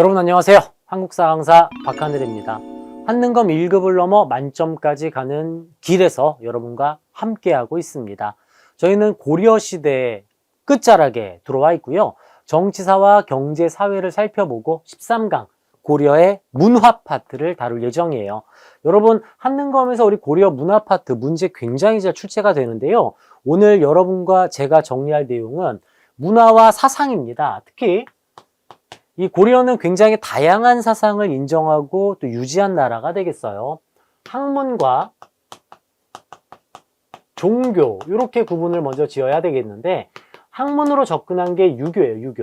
여러분 안녕하세요. 한국사 강사 박하늘입니다. 한능검 1급을 넘어 만점까지 가는 길에서 여러분과 함께하고 있습니다. 저희는 고려시대 끝자락에 들어와 있고요. 정치사와 경제, 사회를 살펴보고 13강 고려의 문화 파트를 다룰 예정이에요. 여러분 한능검에서 우리 고려 문화 파트 문제 굉장히 잘 출제가 되는데요. 오늘 여러분과 제가 정리할 내용은 문화와 사상입니다. 특히 이 고려는 굉장히 다양한 사상을 인정하고 또 유지한 나라가 되겠어요. 학문과 종교 이렇게 구분을 먼저 지어야 되겠는데 학문으로 접근한 게 유교예요.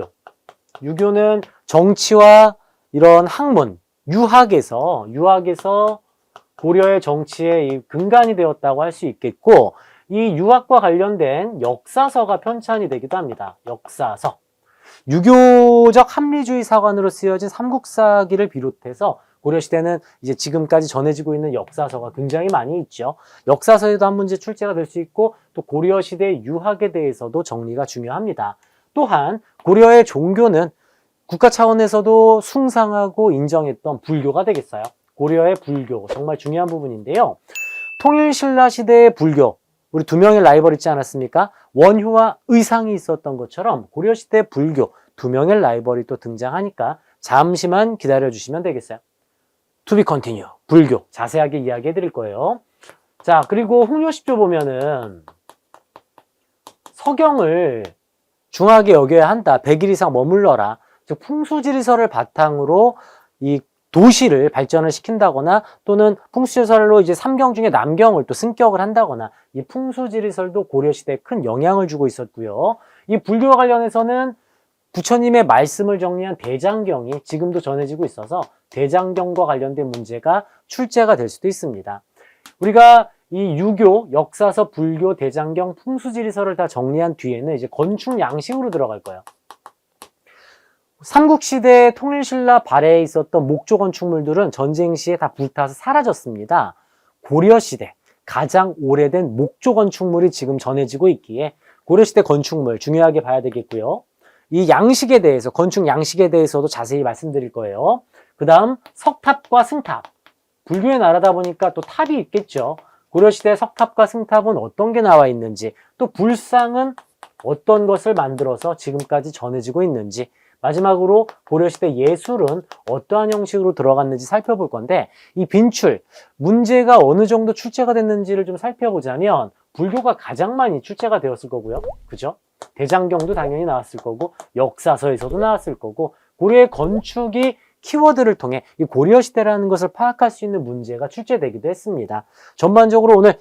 유교는 정치와 이런 학문, 유학에서 고려의 정치의 이 근간이 되었다고 할 수 있겠고 이 유학과 관련된 역사서가 편찬이 되기도 합니다. 역사서. 유교적 합리주의 사관으로 쓰여진 삼국사기를 비롯해서 고려시대는 이제 지금까지 전해지고 있는 역사서가 굉장히 많이 있죠. 역사서에도 한 문제 출제가 될 수 있고 또 고려시대 유학에 대해서도 정리가 중요합니다. 또한 고려의 종교는 국가 차원에서도 숭상하고 인정했던 불교가 되겠어요. 고려의 불교 정말 중요한 부분인데요. 통일신라 시대의 불교 우리 두 명의 라이벌 있지 않았습니까? 원효와 의상이 있었던 것처럼 고려시대 불교 두 명의 라이벌이 또 등장하니까 잠시만 기다려주시면 되겠어요. To be continue. 불교 자세하게 이야기해 드릴 거예요. 자, 그리고 홍요십조 보면은 서경을 중하게 여겨야 한다. 100일 이상 머물러라. 즉 풍수지리설을 바탕으로 이 도시를 발전을 시킨다거나 또는 풍수지리설로 이제 삼경 중에 남경을 또 승격을 한다거나 이 풍수지리설도 고려시대에 큰 영향을 주고 있었고요. 이 불교와 관련해서는 부처님의 말씀을 정리한 대장경이 지금도 전해지고 있어서 대장경과 관련된 문제가 출제가 될 수도 있습니다. 우리가 이 유교, 역사서, 불교, 대장경, 풍수지리설을 다 정리한 뒤에는 이제 건축 양식으로 들어갈 거예요. 삼국시대 통일신라 발해에 있었던 목조 건축물들은 전쟁 시에 다 불타서 사라졌습니다. 고려시대 가장 오래된 목조 건축물이 지금 전해지고 있기에 고려시대 건축물 중요하게 봐야 되겠고요. 이 양식에 대해서 건축 양식에 대해서도 자세히 말씀드릴 거예요. 그 다음 석탑과 승탑. 불교의 나라다 보니까 또 탑이 있겠죠. 고려시대 석탑과 승탑은 어떤 게 나와 있는지 또 불상은 어떤 것을 만들어서 지금까지 전해지고 있는지 마지막으로 고려시대 예술은 어떠한 형식으로 들어갔는지 살펴볼 건데 이 빈출, 문제가 어느 정도 출제가 됐는지를 좀 살펴보자면 불교가 가장 많이 출제가 되었을 거고요. 그죠? 대장경도 당연히 나왔을 거고 역사서에서도 나왔을 거고 고려의 건축이 키워드를 통해 이 고려시대라는 것을 파악할 수 있는 문제가 출제되기도 했습니다. 전반적으로 오늘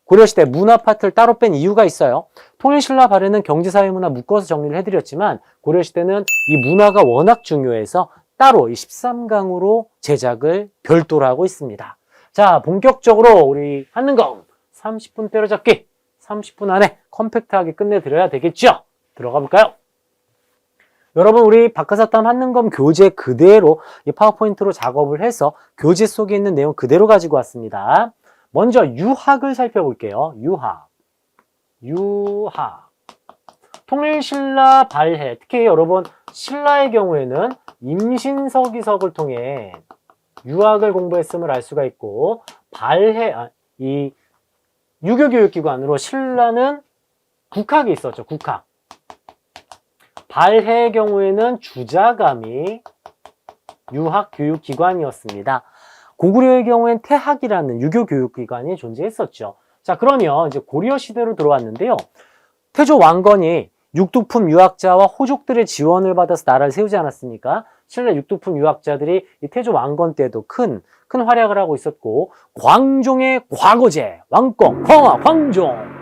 고려시대 문화 파트를 따로 뺀 이유가 있어요. 통일신라 발해는 경제사회문화 묶어서 정리를 해드렸지만 고려시대는 이 문화가 워낙 중요해서 따로 이 13강으로 제작을 별도로 하고 있습니다. 자, 본격적으로 우리 한능검 30분 때려잡기 30분 안에 컴팩트하게 끝내드려야 되겠죠? 들어가 볼까요? 여러분 우리 박하사탐 한능검 교재 그대로 이 파워포인트로 작업을 해서 교재 속에 있는 내용 그대로 가지고 왔습니다. 먼저 유학을 살펴볼게요. 유학. 통일신라 발해. 특히 여러분 신라의 경우에는 임신서기석을 통해 유학을 공부했음을 알 수가 있고 발해 이 유교교육기관으로 신라는 국학이 있었죠. 국학. 발해의 경우에는 주자감이 유학교육기관이었습니다. 고구려의 경우엔 태학이라는 유교교육기관이 존재했었죠. 자, 그러면 이제 고려시대로 들어왔는데요. 태조 왕건이 육두품 유학자와 호족들의 지원을 받아서 나라를 세우지 않았습니까? 신라 육두품 유학자들이 이 태조 왕건 때도 큰 활약을 하고 있었고, 광종의 과거제, 왕권, 광화, 광종.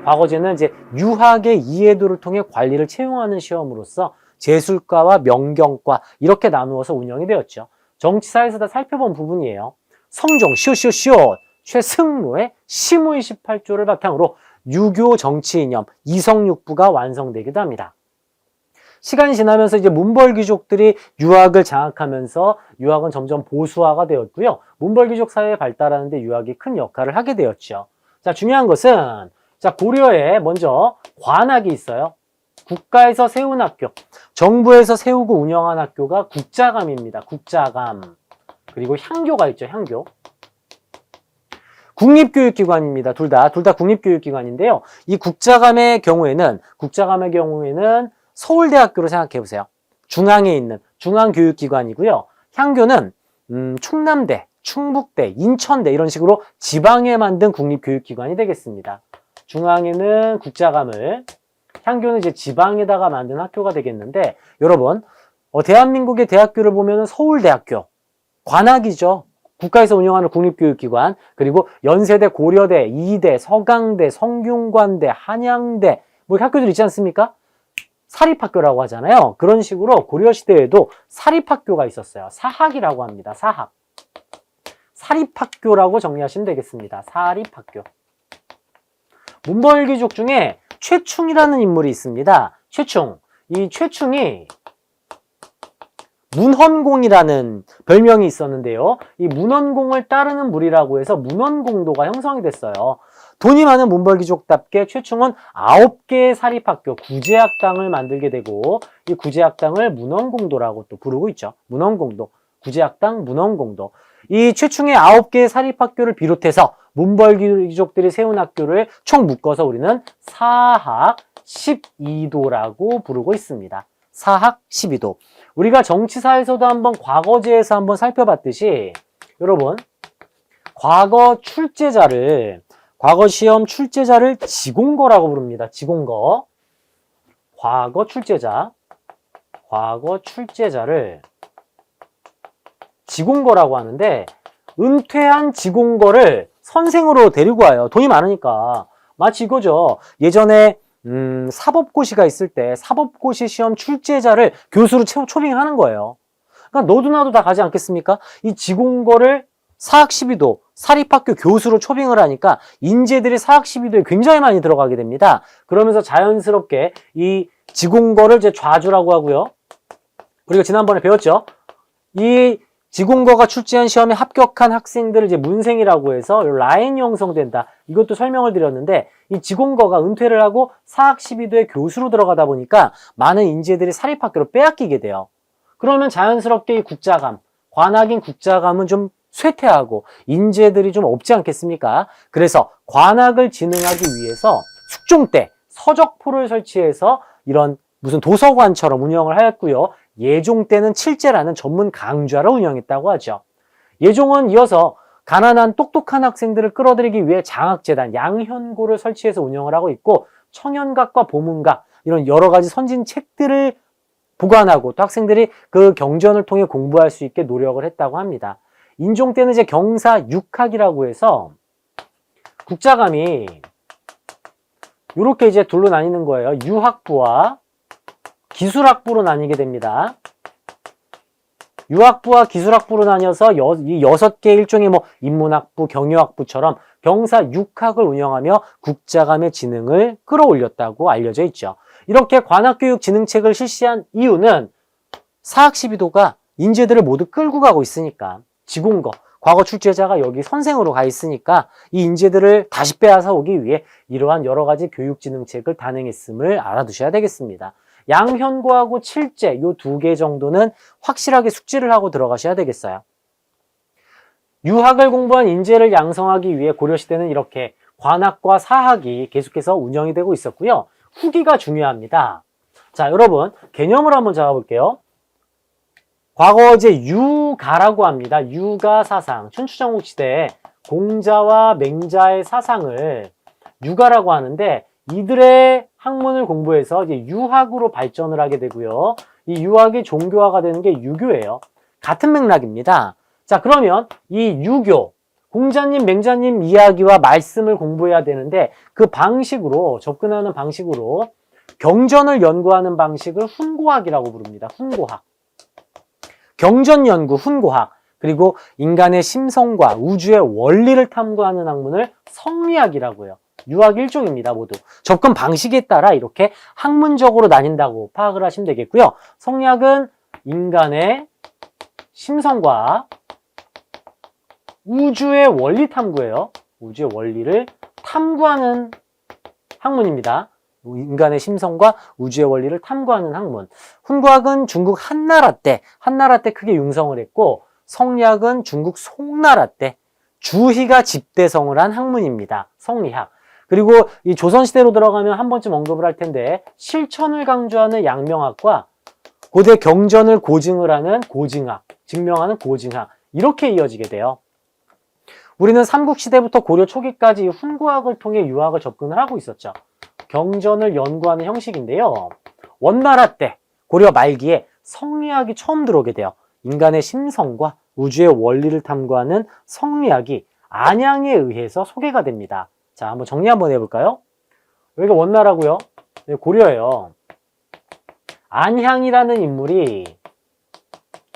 과거제는 이제 유학의 이해도를 통해 관리를 채용하는 시험으로서 제술과와 명경과 이렇게 나누어서 운영이 되었죠. 정치사에서 다 살펴본 부분이에요. 성종, 최승로의 시무 28조를 바탕으로 유교 정치 이념 이성육부가 완성되기도 합니다. 시간이 지나면서 이제 문벌귀족들이 유학을 장악하면서 유학은 점점 보수화가 되었고요. 문벌귀족 사회에 발달하는데 유학이 큰 역할을 하게 되었죠. 자, 중요한 것은 자, 고려에 먼저 관악이 있어요. 국가에서 세운 학교, 정부에서 세우고 운영한 학교가 국자감입니다. 국자감. 그리고 향교가 있죠. 향교. 국립교육기관입니다. 둘 다 국립교육기관인데요. 이 국자감의 경우에는 서울대학교로 생각해 보세요. 중앙에 있는 중앙교육기관이고요. 향교는 충남대, 충북대, 인천대 이런 식으로 지방에 만든 국립교육기관이 되겠습니다. 중앙에는 국자감을, 향교는 이제 지방에다가 만든 학교가 되겠는데, 여러분, 대한민국의 대학교를 보면 서울대학교, 관악이죠. 국가에서 운영하는 국립교육기관, 그리고 연세대, 고려대, 이대, 서강대, 성균관대, 한양대, 뭐 학교들 있지 않습니까? 사립학교라고 하잖아요. 그런 식으로 고려시대에도 사립학교가 있었어요. 사학이라고 합니다. 사학. 사립학교라고 정리하시면 되겠습니다. 사립학교. 문벌귀족 중에 최충이라는 인물이 있습니다. 최충. 이 최충이 문헌공이라는 별명이 있었는데요. 이 문헌공을 따르는 무리라고 해서 문헌공도가 형성이 됐어요. 돈이 많은 문벌귀족답게 최충은 9개의 사립학교, 구제학당을 만들게 되고, 이 구제학당을 문헌공도라고 또 부르고 있죠. 문헌공도, 구제학당, 문헌공도. 이 최충의 9개의 사립학교를 비롯해서 문벌귀족들이 세운 학교를 총 묶어서 우리는 사학 12도라고 부르고 있습니다. 사학 12도. 우리가 정치사에서도 한번 과거제에서 한번 살펴봤듯이, 여러분, 과거 시험 출제자를 지공거라고 부릅니다. 지공거. 과거 출제자를 지공거라고 하는데, 은퇴한 지공거를 선생으로 데리고 와요. 돈이 많으니까. 마치 이거죠. 예전에 사법고시가 있을 때 사법고시 시험 출제자를 교수로 초빙하는 거예요. 그러니까 너도 나도 다 가지 않겠습니까? 이 지공거를 사학 12도 사립학교 교수로 초빙을 하니까 인재들이 사학 12도에 굉장히 많이 들어가게 됩니다. 그러면서 자연스럽게 이 지공거를 이제 좌주라고 하고요. 우리가 지난번에 배웠죠. 이 지공거가 출제한 시험에 합격한 학생들을 이제 문생이라고 해서 라인이 형성된다. 이것도 설명을 드렸는데, 이 지공거가 은퇴를 하고 사학 12도의 교수로 들어가다 보니까 많은 인재들이 사립학교로 빼앗기게 돼요. 그러면 자연스럽게 이 국자감, 관악인 국자감은 좀 쇠퇴하고 인재들이 좀 없지 않겠습니까? 그래서 관악을 진흥하기 위해서 숙종 때 서적포를 설치해서 이런 무슨 도서관처럼 운영을 하였고요. 예종 때는 칠제라는 전문 강좌를 운영했다고 하죠. 예종은 이어서 가난한 똑똑한 학생들을 끌어들이기 위해 장학재단, 양현고를 설치해서 운영을 하고 있고, 청년각과 보문각 이런 여러 가지 선진 책들을 보관하고 또 학생들이 그 경전을 통해 공부할 수 있게 노력을 했다고 합니다. 인종 때는 이제 경사 6학이라고 해서 국자감이 이렇게 이제 둘로 나뉘는 거예요. 유학부와 기술학부로 나뉘게 됩니다. 유학부와 기술학부로 나뉘어서 이 6개 일종의 뭐 인문학부, 경영학부처럼 경사 6학을 운영하며 국자감의 진흥을 끌어올렸다고 알려져 있죠. 이렇게 관학교육 진흥책을 실시한 이유는 사학 12도가 인재들을 모두 끌고 가고 있으니까, 지공거, 과거 출제자가 여기 선생으로 가 있으니까 이 인재들을 다시 빼앗아 오기 위해 이러한 여러 가지 교육 진흥책을 단행했음을 알아두셔야 되겠습니다. 양현고하고 칠제 이 2개 정도는 확실하게 숙지를 하고 들어가셔야 되겠어요. 유학을 공부한 인재를 양성하기 위해 고려시대는 이렇게 관학과 사학이 계속해서 운영이 되고 있었고요. 후기가 중요합니다. 자, 여러분 개념을 한번 잡아볼게요. 과거 이제 유가라고 합니다. 유가 사상, 춘추전국 시대에 공자와 맹자의 사상을 유가라고 하는데, 이들의 학문을 공부해서 이제 유학으로 발전을 하게 되고요. 이 유학이 종교화가 되는 게 유교예요. 같은 맥락입니다. 자, 그러면 이 유교, 공자님, 맹자님 이야기와 말씀을 공부해야 되는데, 그 방식으로, 접근하는 방식으로 경전을 연구하는 방식을 훈고학이라고 부릅니다. 훈고학. 경전 연구, 훈고학, 그리고 인간의 심성과 우주의 원리를 탐구하는 학문을 성리학이라고 해요. 유학 일종입니다, 모두. 접근 방식에 따라 이렇게 학문적으로 나뉜다고 파악을 하시면 되겠고요. 성리학은 인간의 심성과 우주의 원리 탐구예요. 우주의 원리를 탐구하는 학문입니다. 인간의 심성과 우주의 원리를 탐구하는 학문. 훈구학은 중국 한나라 때 크게 융성을 했고, 성리학은 중국 송나라 때 주희가 집대성을 한 학문입니다. 성리학. 그리고 이 조선시대로 들어가면 한 번쯤 언급을 할 텐데, 실천을 강조하는 양명학과 고대 경전을 고증을 하는 고증학, 증명하는 고증학, 이렇게 이어지게 돼요. 우리는 삼국시대부터 고려 초기까지 훈구학을 통해 유학을 접근을 하고 있었죠. 경전을 연구하는 형식인데요. 원나라 때, 고려 말기에 성리학이 처음 들어오게 돼요. 인간의 심성과 우주의 원리를 탐구하는 성리학이 안양에 의해서 소개가 됩니다. 자, 한번 정리 한번 해볼까요? 여기가 원나라고요. 네, 고려예요. 안향이라는 인물이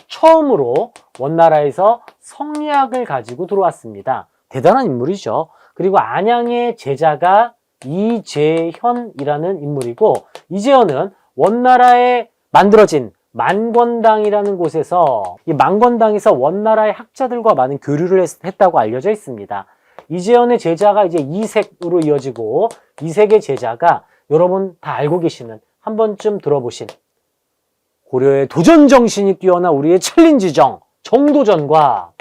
처음으로 원나라에서 성리학을 가지고 들어왔습니다. 대단한 인물이죠. 그리고 안양의 제자가 이재현이라는 인물이고, 이재현은 원나라에 만들어진 만권당이라는 곳에서, 이 만권당에서 원나라의 학자들과 많은 교류를 했다고 알려져 있습니다. 이재현의 제자가 이제 이색으로 이어지고, 이색의 제자가 여러분 다 알고 계시는, 한 번쯤 들어보신 고려의 도전정신이 뛰어난 우리의 챌린지정 정도전과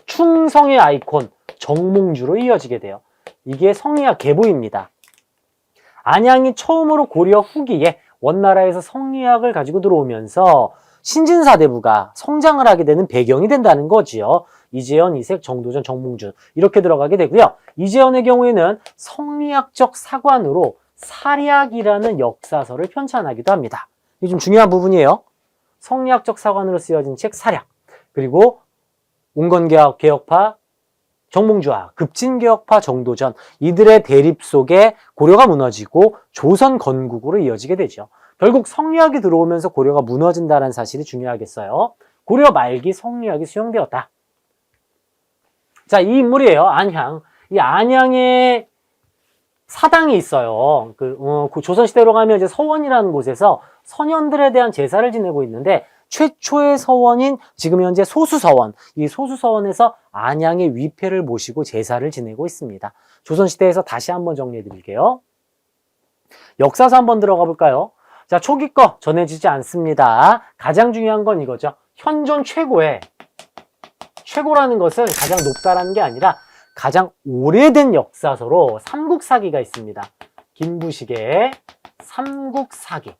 충성의 아이콘 정몽주로 이어지게 돼요. 이게 성리학 계보입니다. 안양이 처음으로 고려 후기에 원나라에서 성리학을 가지고 들어오면서 신진사대부가 성장을 하게 되는 배경이 된다는 거지요. 이재현, 이색, 정도전, 정몽주 이렇게 들어가게 되고요. 이재현의 경우에는 성리학적 사관으로 사략이라는 역사서를 편찬하기도 합니다. 이게 좀 중요한 부분이에요. 성리학적 사관으로 쓰여진 책 사략, 그리고 온건개혁파 정몽주와 급진개혁파 정도전, 이들의 대립 속에 고려가 무너지고 조선 건국으로 이어지게 되죠. 결국 성리학이 들어오면서 고려가 무너진다는 사실이 중요하겠어요. 고려 말기 성리학이 수용되었다. 자, 이 인물이에요. 안향. 이 안향에 사당이 있어요. 조선시대로 가면 이제 서원이라는 곳에서 선현들에 대한 제사를 지내고 있는데, 최초의 서원인 지금 현재 소수서원, 이 소수서원에서 안양의 위패를 모시고 제사를 지내고 있습니다. 조선시대에서 다시 한번 정리해 드릴게요. 역사서 한번 들어가 볼까요? 자, 초기 거 전해지지 않습니다. 가장 중요한 건 이거죠. 현존 최고라는 것은 가장 높다라는 게 아니라 가장 오래된 역사서로 삼국사기가 있습니다. 김부식의 삼국사기.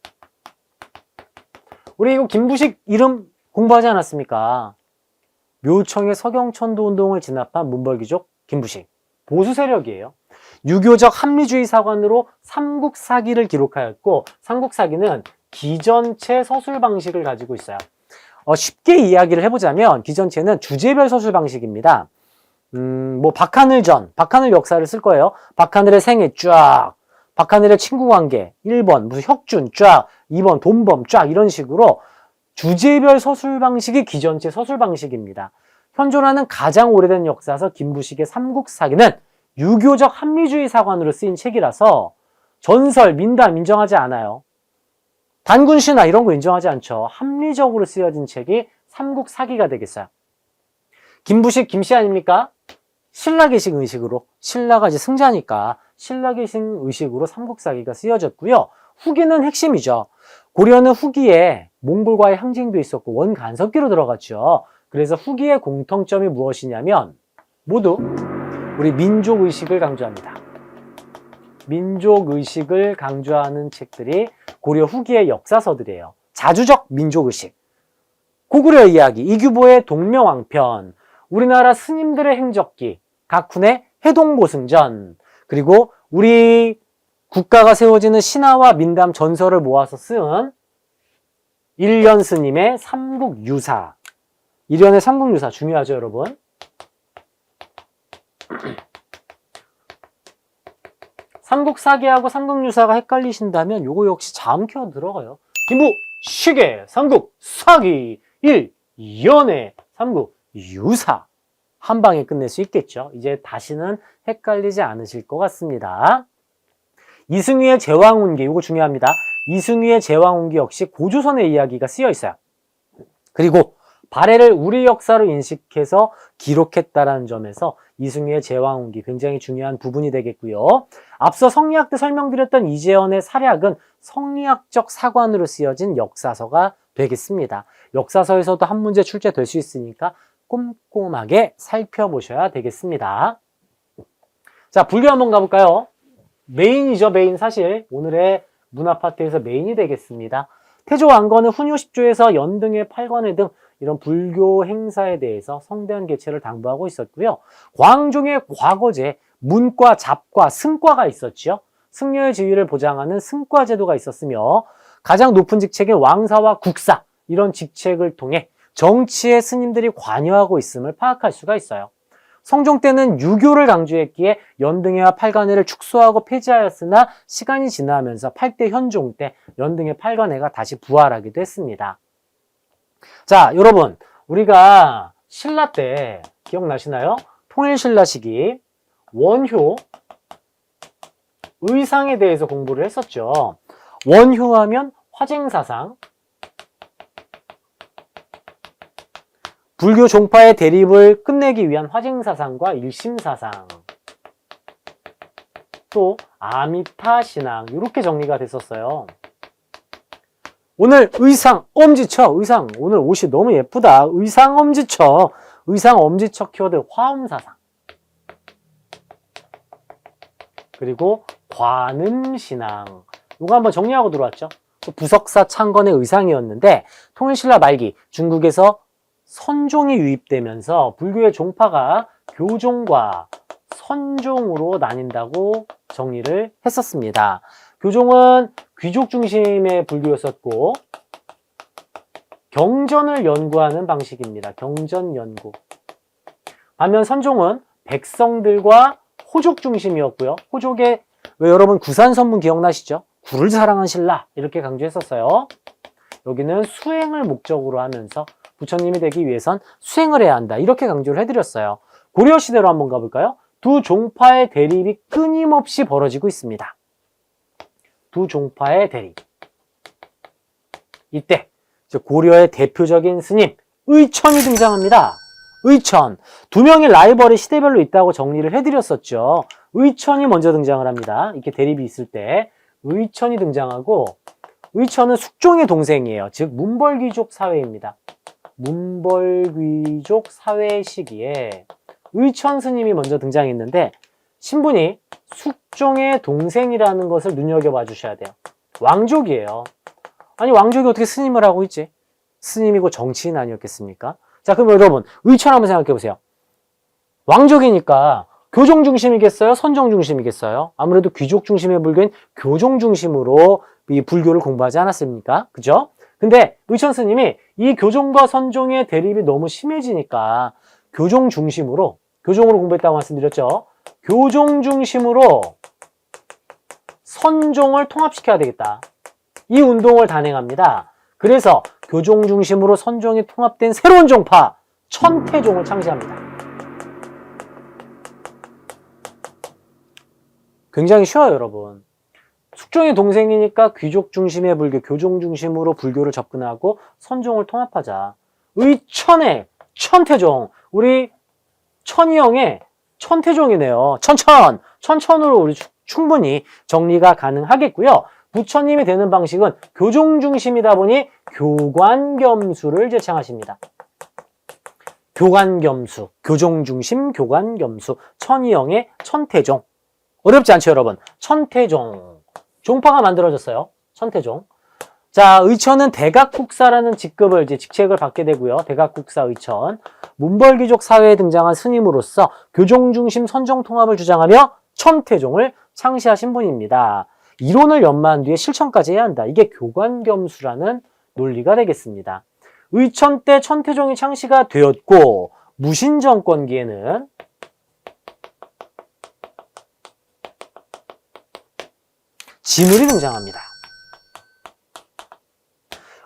우리 이거 김부식 이름 공부하지 않았습니까? 묘청의 서경천도 운동을 진압한 문벌귀족 김부식. 보수 세력이에요. 유교적 합리주의 사관으로 삼국사기를 기록하였고, 삼국사기는 기전체 서술 방식을 가지고 있어요. 쉽게 이야기를 해보자면 기전체는 주제별 서술 방식입니다. 박하늘 역사를 쓸 거예요. 박하늘의 생애 쫙, 박하늘의 친구관계 1번 무슨 혁준 쫙, 2번 돈범 쫙, 이런 식으로 주제별 서술 방식이 기전체 서술 방식입니다. 현존하는 가장 오래된 역사서 김부식의 삼국사기는 유교적 합리주의 사관으로 쓰인 책이라서 전설, 민담 인정하지 않아요. 단군신화 이런 거 인정하지 않죠. 합리적으로 쓰여진 책이 삼국사기가 되겠어요. 김부식 김씨 아닙니까? 신라계식 의식으로, 신라가 이제 승자니까 신라계식 의식으로 삼국사기가 쓰여졌고요. 후기는 핵심이죠. 고려는 후기에 몽골과의 항쟁도 있었고 원간섭기로 들어갔죠. 그래서 후기의 공통점이 무엇이냐면 모두 우리 민족의식을 강조합니다. 민족의식을 강조하는 책들이 고려 후기의 역사서들이에요. 자주적 민족의식, 고구려 이야기, 이규보의 동명왕편, 우리나라 스님들의 행적기, 각훈의 해동고승전, 그리고 우리 국가가 세워지는 신화와 민담 전설을 모아서 쓴 일련 스님의 삼국유사. 일련의 삼국유사 중요하죠, 여러분. 삼국사기하고 삼국유사가 헷갈리신다면 요거 역시 자음켜 들어가요. 김부식의 삼국사기, 일련의 삼국유사. 한 방에 끝낼 수 있겠죠. 이제 다시는 헷갈리지 않으실 것 같습니다. 이승휘의 제왕운기, 이거 중요합니다. 이승휘의 제왕운기 역시 고조선의 이야기가 쓰여 있어요. 그리고 발해를 우리 역사로 인식해서 기록했다는 점에서 이승유의 제왕운기 굉장히 중요한 부분이 되겠고요. 앞서 성리학 때 설명드렸던 이재현의 사략은 성리학적 사관으로 쓰여진 역사서가 되겠습니다. 역사서에서도 한 문제 출제될 수 있으니까 꼼꼼하게 살펴보셔야 되겠습니다. 자, 불교 한번 가볼까요? 메인이죠, 메인. 사실 오늘의 문화 파트에서 메인이 되겠습니다. 태조 왕건은 훈유 10조에서 연등회 8관회 등 이런 불교 행사에 대해서 성대한 개최를 당부하고 있었고요. 광종의 과거제, 문과, 잡과, 승과가 있었죠. 승려의 지위를 보장하는 승과 제도가 있었으며 가장 높은 직책인 왕사와 국사, 이런 직책을 통해 정치에 스님들이 관여하고 있음을 파악할 수가 있어요. 성종 때는 유교를 강조했기에 연등회와 팔관회를 축소하고 폐지하였으나 시간이 지나면서 8대 현종 때 연등회 팔관회가 다시 부활하기도 했습니다. 자, 여러분, 우리가 신라 때 기억나시나요? 통일신라 시기 원효 의상에 대해서 공부를 했었죠. 원효하면 화쟁사상, 불교 종파의 대립을 끝내기 위한 화쟁사상과 일심사상, 또 아미타신앙, 이렇게 정리가 됐었어요. 오늘 의상 엄지척, 의상 오늘 옷이 너무 예쁘다. 의상 엄지척, 의상 엄지척 키워드 화엄사상, 그리고 관음신앙, 이거 한번 정리하고 들어왔죠. 부석사 창건의 의상이었는데 통일신라 말기 중국에서 선종이 유입되면서 불교의 종파가 교종과 선종으로 나뉜다고 정리를 했었습니다. 교종은 귀족 중심의 불교였었고 경전을 연구하는 방식입니다. 경전 연구. 반면 선종은 백성들과 호족 중심이었고요. 호족의, 왜 여러분 구산선문 기억나시죠? 구를 사랑한 신라 이렇게 강조했었어요. 여기는 수행을 목적으로 하면서 부처님이 되기 위해선 수행을 해야 한다, 이렇게 강조를 해드렸어요. 고려시대로 한번 가볼까요? 두 종파의 대립이 끊임없이 벌어지고 있습니다. 두 종파의 대립. 이때 고려의 대표적인 스님 의천이 등장합니다. 의천, 두 명의 라이벌이 시대별로 있다고 정리를 해드렸었죠. 의천이 먼저 등장을 합니다. 이렇게 대립이 있을 때 의천이 등장하고, 의천은 숙종의 동생이에요. 즉 문벌귀족 사회입니다. 문벌귀족 사회 시기에 의천 스님이 먼저 등장했는데 신분이 숙종의 동생이라는 것을 눈여겨봐 주셔야 돼요. 왕족이에요. 아니, 왕족이 어떻게 스님을 하고 있지? 스님이고 정치인 아니었겠습니까? 자, 그럼 여러분 의천 한번 생각해 보세요. 왕족이니까 교종 중심이겠어요? 선종 중심이겠어요? 아무래도 귀족 중심의 불교인 교종 중심으로 이 불교를 공부하지 않았습니까? 그죠? 근데 의천 스님이 이 교종과 선종의 대립이 너무 심해지니까 교종 중심으로, 교종으로 공부했다고 말씀드렸죠. 교종 중심으로 선종을 통합시켜야 되겠다. 이 운동을 단행합니다. 그래서 교종 중심으로 선종이 통합된 새로운 종파 천태종을 창시합니다. 굉장히 쉬워요, 여러분. 숙종의 동생이니까 귀족 중심의 불교, 교종 중심으로 불교를 접근하고 선종을 통합하자. 의천의 천태종, 우리 천이형의 천태종이네요. 천천으로 우리 충분히 정리가 가능하겠고요. 부처님이 되는 방식은 교종 중심이다 보니 교관겸수를 제창하십니다. 교관겸수, 교종 중심 교관겸수, 천이형의 천태종. 어렵지 않죠, 여러분? 천태종. 종파가 만들어졌어요. 천태종. 자, 의천은 대각국사라는 직급을, 직책을 받게 되고요. 대각국사 의천. 문벌귀족 사회에 등장한 스님으로서 교종 중심 선정 통합을 주장하며 천태종을 창시하신 분입니다. 이론을 연마한 뒤에 실천까지 해야 한다. 이게 교관겸수라는 논리가 되겠습니다. 의천 때 천태종이 창시가 되었고, 무신정권기에는 진울이 등장합니다.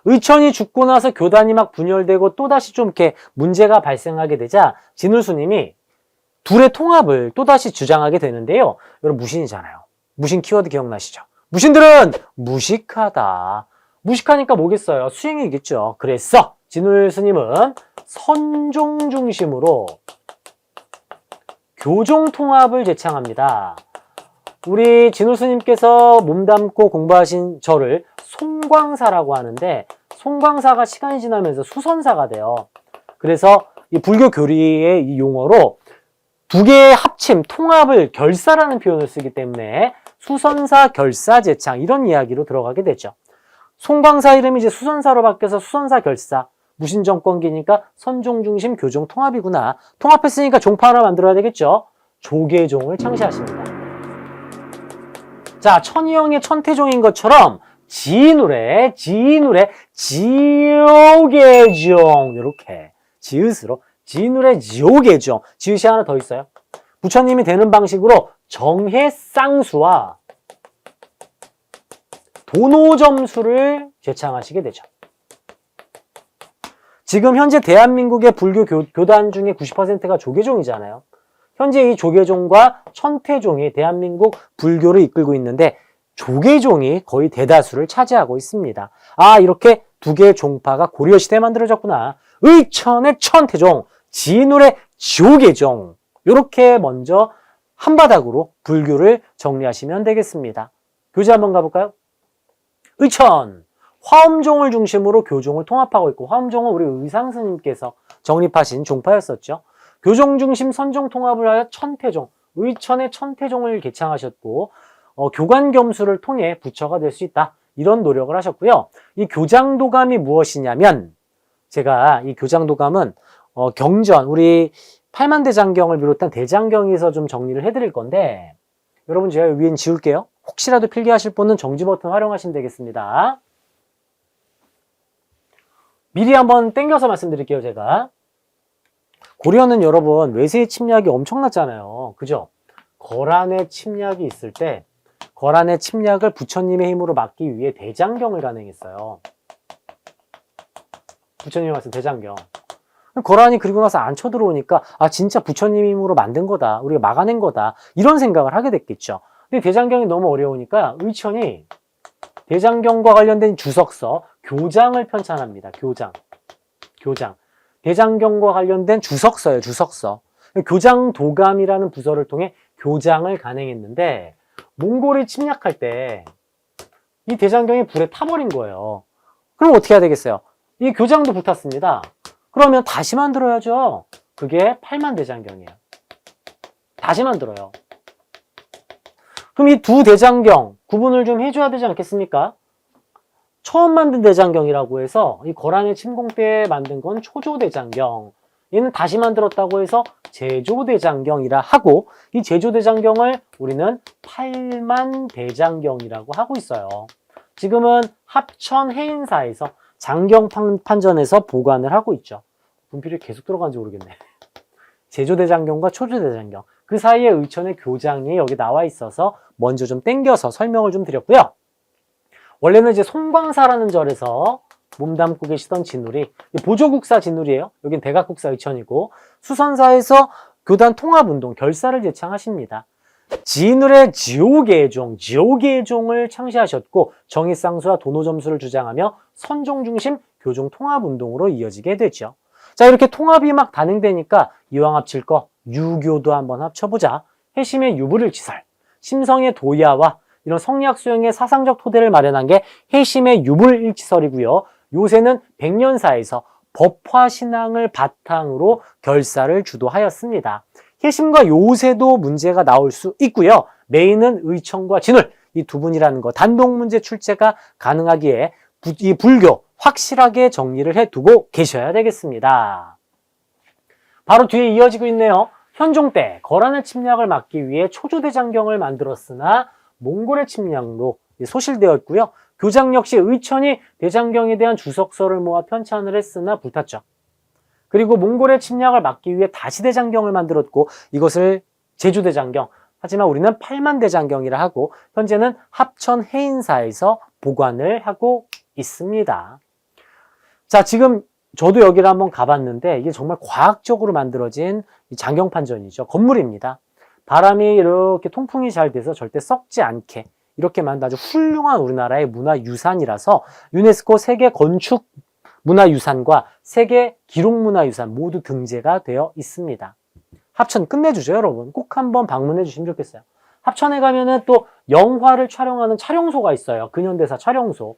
의천이 죽고 나서 교단이 막 분열되고 또다시 좀 이렇게 문제가 발생하게 되자 진울 스님이 둘의 통합을 또다시 주장하게 되는데요. 여러분, 무신이잖아요. 무신 키워드 기억나시죠? 무신들은 무식하다. 무식하니까 뭐겠어요? 수행이겠죠. 그래서 진울 스님은 선종 중심으로 교종통합을 제창합니다. 우리 진우스님께서 몸담고 공부하신 저를 송광사라고 하는데, 송광사가 시간이 지나면서 수선사가 돼요. 그래서 이 불교 교리의 이 용어로 두 개의 합침, 통합을 결사라는 표현을 쓰기 때문에 수선사, 결사, 제창 이런 이야기로 들어가게 되죠. 송광사 이름이 이제 수선사로 바뀌어서 수선사, 결사, 무신정권기니까 선종중심 교종통합이구나. 통합했으니까 종파 하나 만들어야 되겠죠. 조계종을 창시하십니다. 자, 천희영의 천태종인 것처럼 지누래, 지오계종 이렇게 지읒으로 지누래 지오계종, 지읒이 하나 더 있어요. 부처님이 되는 방식으로 정해쌍수와 도노점수를 제창하시게 되죠. 지금 현재 대한민국의 불교 교단 중에 90%가 조계종이잖아요. 현재 이 조계종과 천태종이 대한민국 불교를 이끌고 있는데 조계종이 거의 대다수를 차지하고 있습니다. 아, 이렇게 두 개의 종파가 고려시대에 만들어졌구나. 의천의 천태종, 진울의 조계종. 이렇게 먼저 한바닥으로 불교를 정리하시면 되겠습니다. 교재 한번 가볼까요? 의천, 화엄종을 중심으로 교종을 통합하고 있고, 화엄종은 우리 의상스님께서 정립하신 종파였었죠. 교종 중심 선종 통합을 하여 천태종, 의천의 천태종을 개창하셨고, 교관겸수를 통해 부처가 될 수 있다. 이런 노력을 하셨고요. 이 교장도감이 무엇이냐면, 제가 이 교장도감은 경전, 우리 팔만대장경을 비롯한 대장경에서 좀 정리를 해드릴 건데, 여러분 제가 위엔 지울게요. 혹시라도 필기하실 분은 정지 버튼 활용하시면 되겠습니다. 미리 한번 땡겨서 말씀드릴게요, 제가. 고려는 여러분 외세의 침략이 엄청났잖아요. 그죠? 거란의 침략이 있을 때 거란의 침략을 부처님의 힘으로 막기 위해 대장경을 간행했어요. 부처님이 말씀 대장경. 거란이 그리고 나서 안 쳐들어오니까 아 진짜 부처님 힘으로 만든 거다. 우리가 막아낸 거다. 이런 생각을 하게 됐겠죠. 근데 대장경이 너무 어려우니까 의천이 대장경과 관련된 주석서, 교장을 편찬합니다. 교장. 대장경과 관련된 주석서예요. 주석서. 교장도감이라는 부서를 통해 교장을 간행했는데 몽골이 침략할 때 이 대장경이 불에 타버린 거예요. 그럼 어떻게 해야 되겠어요? 이 교장도 불탔습니다. 그러면 다시 만들어야죠. 그게 팔만대장경이에요. 다시 만들어요. 그럼 이 두 대장경 구분을 좀 해줘야 되지 않겠습니까? 처음 만든 대장경이라고 해서 이 거란의 침공 때 만든 건 초조대장경, 얘는 다시 만들었다고 해서 제조대장경이라 하고, 이 제조대장경을 우리는 팔만대장경이라고 하고 있어요. 지금은 합천 해인사에서 장경판전에서 보관을 하고 있죠. 분필이 계속 들어간지 모르겠네. 제조대장경과 초조대장경, 그 사이에 의천의 교장이 여기 나와 있어서 먼저 좀 땡겨서 설명을 좀 드렸고요. 원래는 이제 송광사라는 절에서 몸담고 계시던 진울이 보조국사 진울이에요. 여긴 대각국사 의천이고, 수선사에서 교단 통합운동 결사를 제창하십니다. 진울의 지오계종을 창시하셨고 정의쌍수와 도노점수를 주장하며 선종중심 교종 통합운동으로 이어지게 되죠. 자, 이렇게 통합이 막 단행되니까 이왕 합칠 거 유교도 한번 합쳐보자. 해심의 유불일치설, 심성의 도야와 이런 성리학 수용의 사상적 토대를 마련한 게 해심의 유불일치설이고요. 요새는 백년사에서 법화신앙을 바탕으로 결사를 주도하였습니다. 해심과 요새도 문제가 나올 수 있고요. 메인은 의천과 진울, 이 두 분이라는 거 단독 문제 출제가 가능하기에 이 불교 확실하게 정리를 해두고 계셔야 되겠습니다. 바로 뒤에 이어지고 있네요. 현종 때 거란의 침략을 막기 위해 초조대장경을 만들었으나 몽골의 침략로 소실되었고요. 교장 역시 의천이 대장경에 대한 주석서를 모아 편찬을 했으나 불탔죠. 그리고 몽골의 침략을 막기 위해 다시 대장경을 만들었고 이것을 제주대장경, 하지만 우리는 팔만대장경이라 하고 현재는 합천 해인사에서 보관을 하고 있습니다. 자, 지금 저도 여기를 한번 가봤는데 이게 정말 과학적으로 만들어진 장경판전이죠. 건물입니다. 바람이 이렇게 통풍이 잘 돼서 절대 썩지 않게 이렇게 만든 아주 훌륭한 우리나라의 문화유산이라서 유네스코 세계 건축 문화유산과 세계 기록문화유산 모두 등재가 되어 있습니다. 합천 끝내주죠, 여러분. 꼭 한번 방문해 주시면 좋겠어요. 합천에 가면은 또 영화를 촬영하는 촬영소가 있어요. 근현대사 촬영소.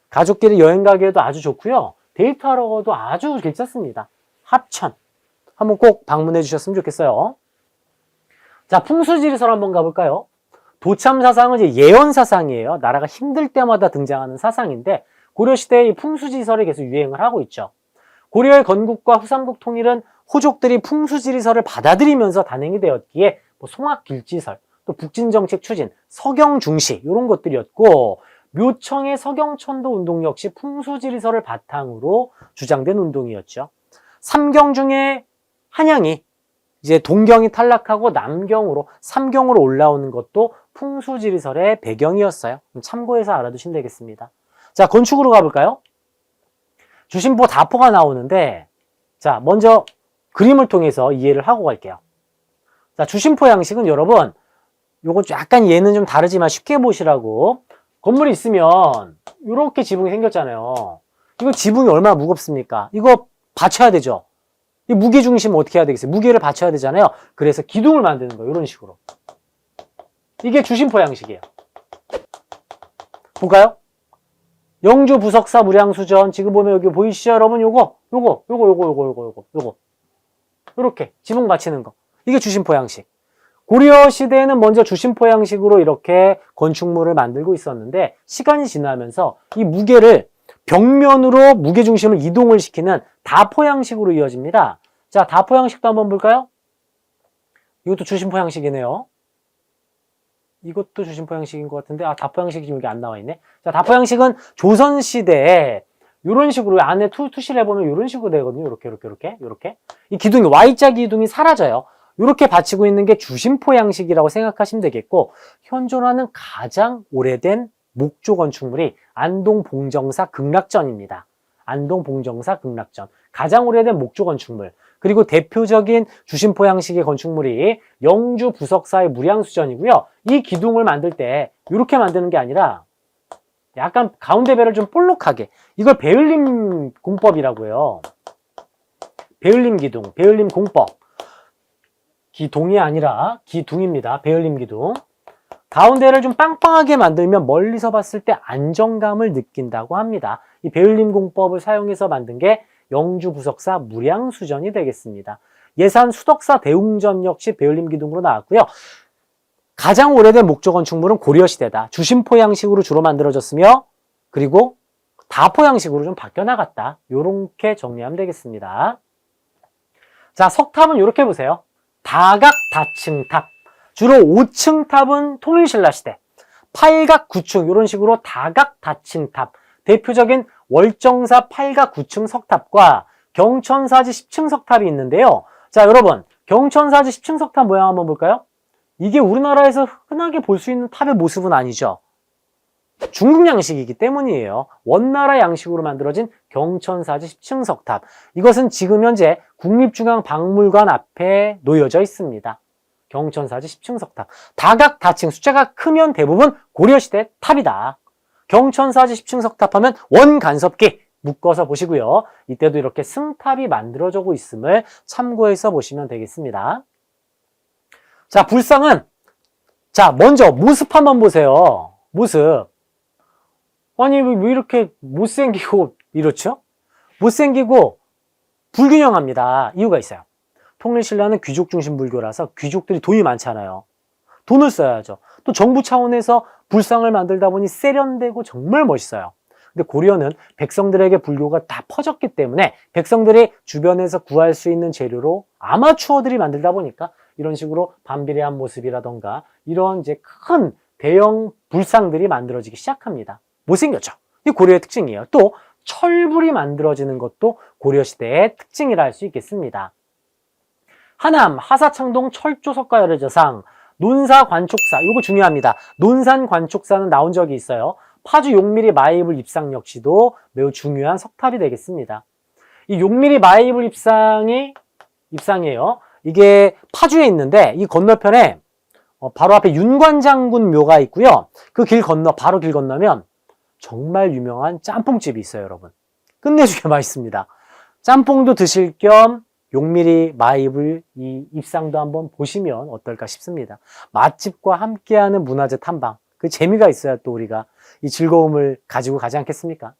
가족끼리 여행 가기에도 아주 좋고요. 데이트하러 가도 아주 괜찮습니다. 합천. 한번 꼭 방문해 주셨으면 좋겠어요. 자, 풍수지리설 한번 가볼까요? 도참사상은 이제 예언사상이에요. 나라가 힘들 때마다 등장하는 사상인데 고려시대의 풍수지리설이 계속 유행을 하고 있죠. 고려의 건국과 후삼국 통일은 호족들이 풍수지리설을 받아들이면서 단행이 되었기에 뭐 송악길지설, 또 북진정책 추진, 서경중시 이런 것들이었고 묘청의 서경천도 운동 역시 풍수지리설을 바탕으로 주장된 운동이었죠. 삼경 중에 한양이 이제 동경이 탈락하고 남경으로 삼경으로 올라오는 것도 풍수지리설의 배경이었어요. 참고해서 알아두시면 되겠습니다. 자, 건축으로 가볼까요? 주심포 다포가 나오는데 자, 먼저 그림을 통해서 이해를 하고 갈게요. 자, 주심포 양식은 여러분 요건 약간 얘는 좀 다르지만 쉽게 보시라고 건물이 있으면 이렇게 지붕이 생겼잖아요. 이거 지붕이 얼마나 무겁습니까? 이거 받쳐야 되죠. 이 무게중심은 어떻게 해야 되겠어요? 무게를 받쳐야 되잖아요. 그래서 기둥을 만드는 거예요. 이런 식으로. 이게 주심포 양식이에요. 볼까요? 영주 부석사 무량수전. 지금 보면 여기 보이시죠, 여러분? 요거. 이렇게 지붕 받치는 거. 이게 주심포 양식. 고려 시대에는 먼저 주심포 양식으로 이렇게 건축물을 만들고 있었는데 시간이 지나면서 이 무게를 벽면으로 무게중심을 이동을 시키는 다포 양식으로 이어집니다. 자, 다포 양식도 한번 볼까요? 이것도 주심포 양식이네요. 이것도 주심포 양식인 것 같은데, 다포 양식이 지금 여기 안 나와 있네. 자, 다포 양식은 조선시대에 이런 식으로 안에 투시를 해보면 이런 식으로 되거든요. 이렇게. 이 기둥이, Y자 기둥이 사라져요. 이렇게 받치고 있는 게 주심포 양식이라고 생각하시면 되겠고, 현존하는 가장 오래된 목조 건축물이 안동 봉정사 극락전입니다. 안동 봉정사 극락전. 가장 오래된 목조 건축물. 그리고 대표적인 주심포 양식의 건축물이 영주 부석사의 무량수전이고요. 이 기둥을 만들 때 이렇게 만드는 게 아니라 약간 가운데 배를 좀 볼록하게. 이걸 배을림 공법이라고 해요. 배을림 기둥, 배을림 공법. 기동이 아니라 기둥입니다. 배을림 기둥. 가운데를 좀 빵빵하게 만들면 멀리서 봤을 때 안정감을 느낀다고 합니다. 이 배을림 공법을 사용해서 만든 게 영주 부석사 무량수전이 되겠습니다. 예산 수덕사 대웅전 역시 배을림 기둥으로 나왔고요. 가장 오래된 목조 건축물은 고려시대다. 주심포 양식으로 주로 만들어졌으며 그리고 다포 양식으로 좀 바뀌어 나갔다. 요렇게 정리하면 되겠습니다. 자, 석탑은 이렇게 보세요. 다각 다층탑. 주로 5층 탑은 통일신라 시대, 8각 9층 이런 식으로 다각 다층탑. 대표적인 월정사 8각 9층 석탑과 경천사지 10층 석탑이 있는데요. 자, 여러분, 경천사지 10층 석탑 모양 한번 볼까요? 이게 우리나라에서 흔하게 볼 수 있는 탑의 모습은 아니죠. 중국 양식이기 때문이에요. 원나라 양식으로 만들어진 경천사지 10층 석탑. 이것은 지금 현재 국립중앙박물관 앞에 놓여져 있습니다. 경천사지 10층 석탑. 다각 다층, 숫자가 크면 대부분 고려시대 탑이다. 경천사지 10층 석탑 하면 원간섭기 묶어서 보시고요. 이때도 이렇게 승탑이 만들어지고 있음을 참고해서 보시면 되겠습니다. 자, 불상은 자, 먼저 모습 한번 보세요. 모습. 아니, 왜 이렇게 못생기고 이렇죠? 못생기고 불균형합니다. 이유가 있어요. 통일신라는 귀족 중심 불교라서 귀족들이 돈이 많잖아요. 돈을 써야죠. 또 정부 차원에서 불상을 만들다 보니 세련되고 정말 멋있어요. 근데 고려는 백성들에게 불교가 다 퍼졌기 때문에 백성들이 주변에서 구할 수 있는 재료로 아마추어들이 만들다 보니까 이런 식으로 반비례한 모습이라던가 이런 이제 큰 대형 불상들이 만들어지기 시작합니다. 못생겼죠? 이 고려의 특징이에요. 또 철불이 만들어지는 것도 고려시대의 특징이라 할 수 있겠습니다. 하남 하사창동 철조석가 열애저상, 논사관촉사, 이거 중요합니다. 논산관촉사는 나온 적이 있어요. 파주 용미리 마이불 입상 역시도 매우 중요한 석탑이 되겠습니다. 이 용미리 마이불 입상이에요. 이게 파주에 있는데 이 건너편에 바로 앞에 윤관장군 묘가 있고요. 그 바로 길 건너면 정말 유명한 짬뽕집이 있어요, 여러분. 끝내주게 맛있습니다. 짬뽕도 드실 겸 용미리 마이블 이 입상도 한번 보시면 어떨까 싶습니다. 맛집과 함께하는 문화재 탐방. 그 재미가 있어야 또 우리가 이 즐거움을 가지고 가지 않겠습니까?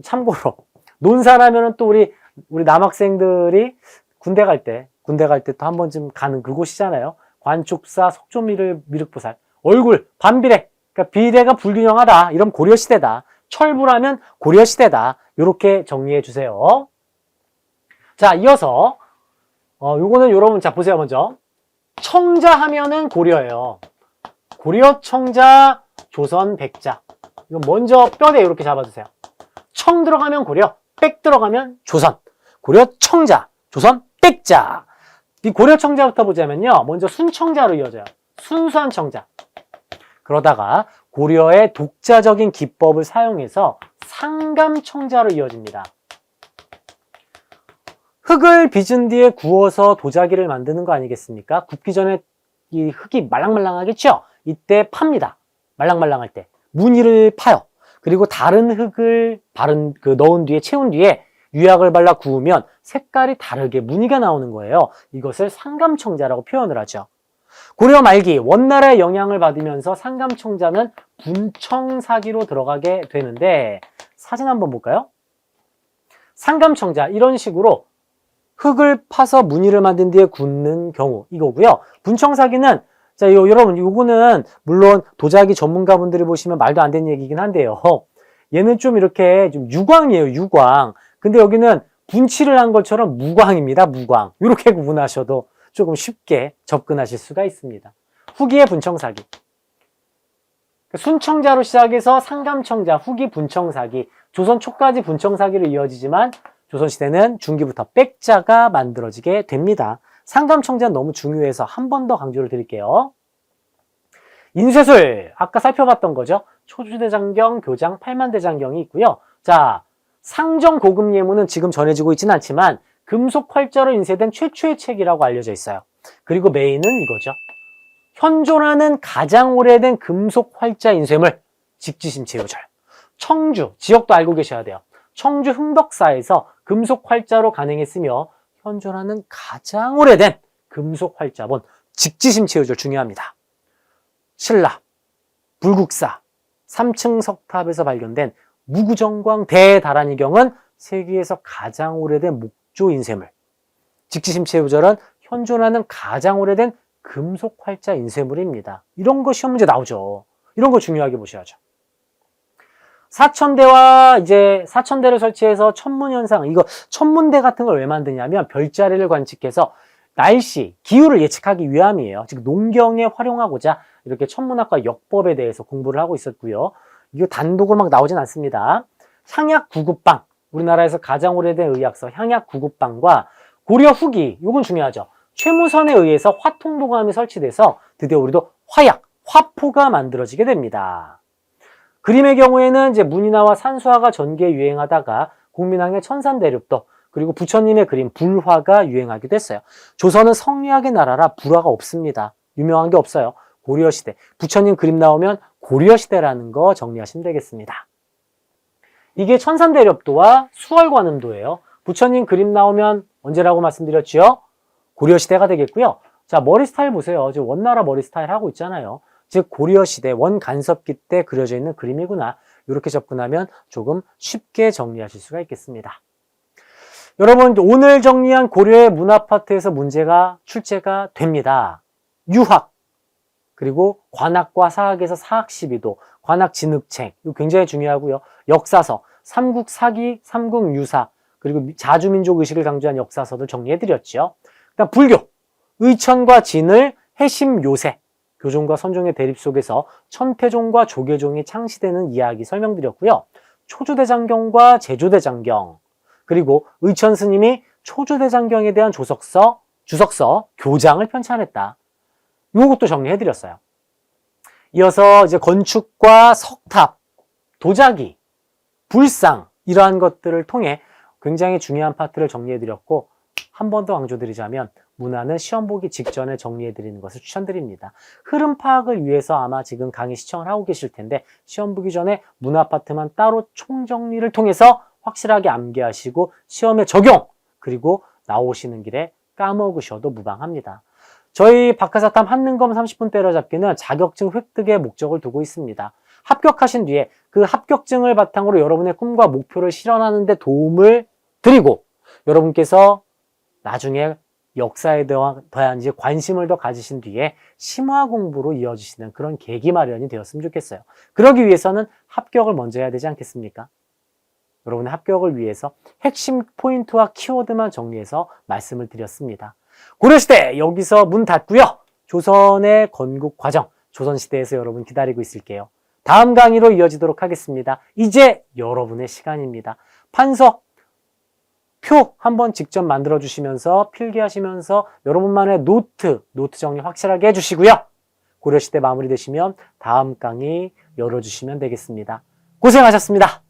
참고로 논산하면은 또 우리 남학생들이 군대 갈 때 또 한 번쯤 가는 그곳이잖아요. 관축사, 석조미를 미륵보살. 얼굴 반비례. 그러니까 비례가 불균형하다. 이런 고려시대다. 철부라면 고려시대다. 이렇게 정리해 주세요. 자, 이어서 요거는 여러분 자 보세요. 먼저 청자 하면은 고려예요. 고려 청자 조선 백자. 이거 먼저 뼈대 이렇게 잡아주세요. 청 들어가면 고려, 백 들어가면 조선. 고려 청자, 조선 백자. 이 고려 청자부터 보자면요. 먼저 순청자로 이어져요. 순수한 청자. 그러다가 고려의 독자적인 기법을 사용해서 상감청자로 이어집니다. 흙을 빚은 뒤에 구워서 도자기를 만드는 거 아니겠습니까? 굽기 전에 이 흙이 말랑말랑하겠죠? 이때 팝니다. 말랑말랑할 때. 무늬를 파요. 그리고 다른 흙을 넣은 뒤에, 채운 뒤에 유약을 발라 구우면 색깔이 다르게 무늬가 나오는 거예요. 이것을 상감청자라고 표현을 하죠. 고려 말기 원나라의 영향을 받으면서 상감청자는 분청사기로 들어가게 되는데 사진 한번 볼까요? 상감청자 이런 식으로 흙을 파서 무늬를 만든 뒤에 굽는 경우 이거고요. 분청사기는 자, 여러분 요거는 물론 도자기 전문가분들이 보시면 말도 안 되는 얘기긴 한데요. 얘는 좀 이렇게 좀 유광이에요. 유광. 근데 여기는 분칠을 한 것처럼 무광입니다. 무광. 이렇게 구분하셔도 조금 쉽게 접근하실 수가 있습니다. 후기의 분청사기. 순청자로 시작해서 상감청자, 후기 분청사기, 조선 초까지 분청사기로 이어지지만 조선시대는 중기부터 백자가 만들어지게 됩니다. 상감청자는 너무 중요해서 한 번 더 강조를 드릴게요. 인쇄술, 아까 살펴봤던 거죠. 초주대장경, 교장, 팔만대장경이 있고요. 자, 상정 고급 예문은 지금 전해지고 있지는 않지만 금속 활자로 인쇄된 최초의 책이라고 알려져 있어요. 그리고 메인은 이거죠. 현존하는 가장 오래된 금속 활자 인쇄물, 직지심체요절. 청주, 지역도 알고 계셔야 돼요. 청주 흥덕사에서 금속 활자로 간행했으며 현존하는 가장 오래된 금속 활자본, 직지심체요절 중요합니다. 신라, 불국사, 3층 석탑에서 발견된 무구정광 대다란이경은 세계에서 가장 오래된 목조 인쇄물. 직지심체요절은 현존하는 가장 오래된 금속 활자 인쇄물입니다. 이런 거 시험 문제 나오죠. 이런 거 중요하게 보셔야죠. 사천대를 설치해서 천문현상, 이거 천문대 같은 걸 왜 만드냐면 별자리를 관측해서 날씨, 기후를 예측하기 위함이에요. 즉 농경에 활용하고자 이렇게 천문학과 역법에 대해서 공부를 하고 있었고요. 이거 단독으로 막 나오진 않습니다. 향약구급방, 우리나라에서 가장 오래된 의학서 향약구급방과 고려 후기, 이건 중요하죠. 최무선에 의해서 화통도감이 설치돼서 드디어 우리도 화약, 화포가 만들어지게 됩니다. 그림의 경우에는 이제 문인화와 산수화가 전개 유행하다가 국민왕의 천산대륙도 그리고 부처님의 그림 불화가 유행하기도 했어요. 조선은 성리학의 나라라 불화가 없습니다. 유명한 게 없어요. 고려시대. 부처님 그림 나오면 고려시대라는 거 정리하시면 되겠습니다. 이게 천산대륙도와 수월관음도예요. 부처님 그림 나오면 언제라고 말씀드렸죠? 고려시대가 되겠고요. 자, 머리 스타일 보세요. 지금 원나라 머리 스타일 하고 있잖아요. 즉 고려시대 원간섭기 때 그려져 있는 그림이구나. 이렇게 접근하면 조금 쉽게 정리하실 수가 있겠습니다. 여러분 오늘 정리한 고려의 문화 파트에서 문제가 출제가 됩니다. 유학 그리고 관학과 사학에서 사학시비도 관학진흙책 이거 굉장히 중요하고요. 역사서 삼국사기, 삼국유사 그리고 자주민족 의식을 강조한 역사서도 정리해드렸죠. 그다음 불교 의천과 진을 해심요새 교종과 선종의 대립 속에서 천태종과 조계종이 창시되는 이야기 설명드렸고요. 초조대장경과 제조대장경 그리고 의천 스님이 초조대장경에 대한 주석서 교장을 편찬했다. 이것도 정리해드렸어요. 이어서 이제 건축과 석탑, 도자기, 불상 이러한 것들을 통해 굉장히 중요한 파트를 정리해드렸고 한 번 더 강조드리자면 문화는 시험 보기 직전에 정리해드리는 것을 추천드립니다. 흐름 파악을 위해서 아마 지금 강의 시청을 하고 계실 텐데 시험 보기 전에 문화 파트만 따로 총정리를 통해서 확실하게 암기하시고 시험에 적용 그리고 나오시는 길에 까먹으셔도 무방합니다. 저희 박하사탐 한능검 30분 때려잡기는 자격증 획득의 목적을 두고 있습니다. 합격하신 뒤에 그 합격증을 바탕으로 여러분의 꿈과 목표를 실현하는 데 도움을 드리고 여러분께서 나중에 역사에 대한 이제 관심을 더 가지신 뒤에 심화 공부로 이어지시는 그런 계기 마련이 되었으면 좋겠어요. 그러기 위해서는 합격을 먼저 해야 되지 않겠습니까? 여러분의 합격을 위해서 핵심 포인트와 키워드만 정리해서 말씀을 드렸습니다. 고려시대 여기서 문 닫고요. 조선의 건국 과정, 조선시대에서 여러분 기다리고 있을게요. 다음 강의로 이어지도록 하겠습니다. 이제 여러분의 시간입니다. 판서, 표 한번 직접 만들어 주시면서 필기하시면서 여러분만의 노트 정리 확실하게 해주시고요. 고려시대 마무리되시면 다음 강의 열어주시면 되겠습니다. 고생하셨습니다.